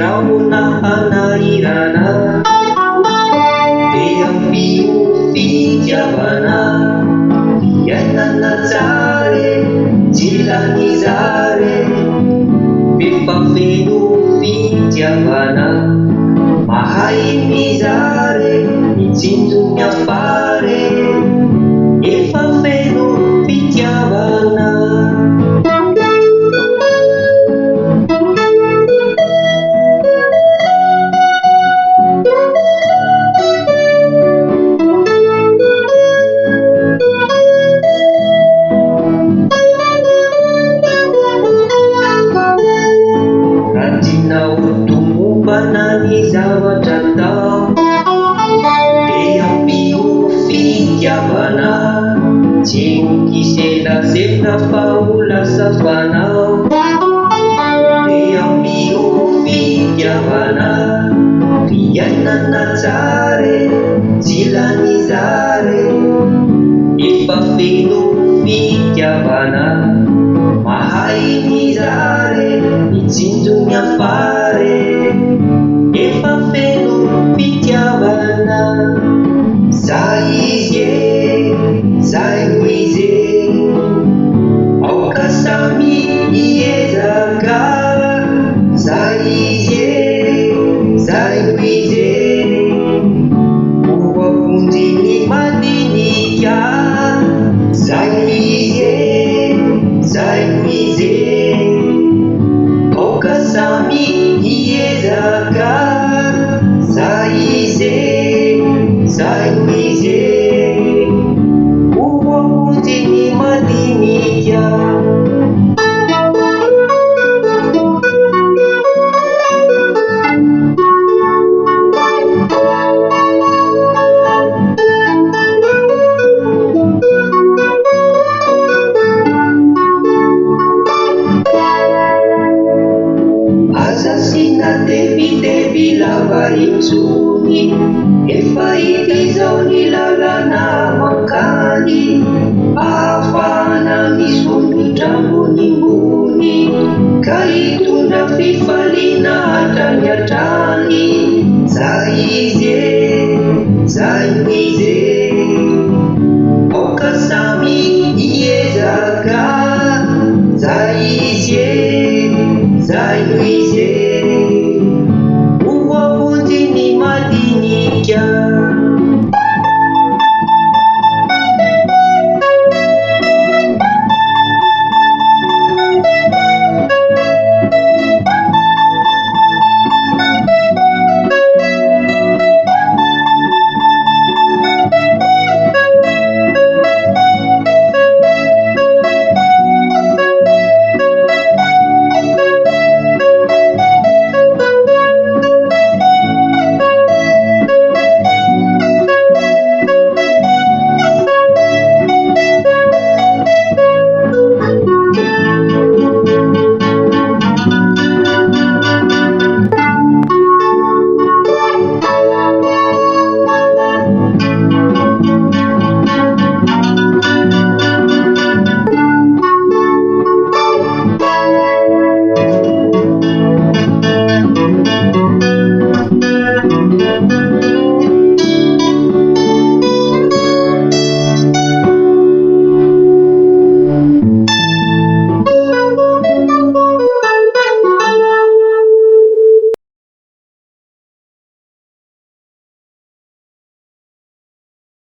nahanahirana dia fitiavana iainana tsara jilanizare mifafeno fitiavana mahay mizare mijinjo miafare efa feno fitiavana. Banani zavatra atao dia ampio fitiavana tsy mikiselasela fa ho lasa fanao dia ampio fitiavana fiainana tsara jilanizare efa feno fitiavana mahay mizare mijinjo miafare efa feno fitiavana. Zay izy zay ho izy aoka samy hiezaka zay izy zay ho izy ho aponjy ny madinika zay izy zay ho izy aoka samy hiezaka zay izy zay ho izy ho aponjy ny madinika. Asasina devi lava intsony efa hita izao ny lalana mankany ahafahana misondratra ambonimbony ka hitondra fifaliana hatrany hatrany zay izy zay ho izy aoka samy hiezaka zay izy zay ho izy ho aponjy ny madinika.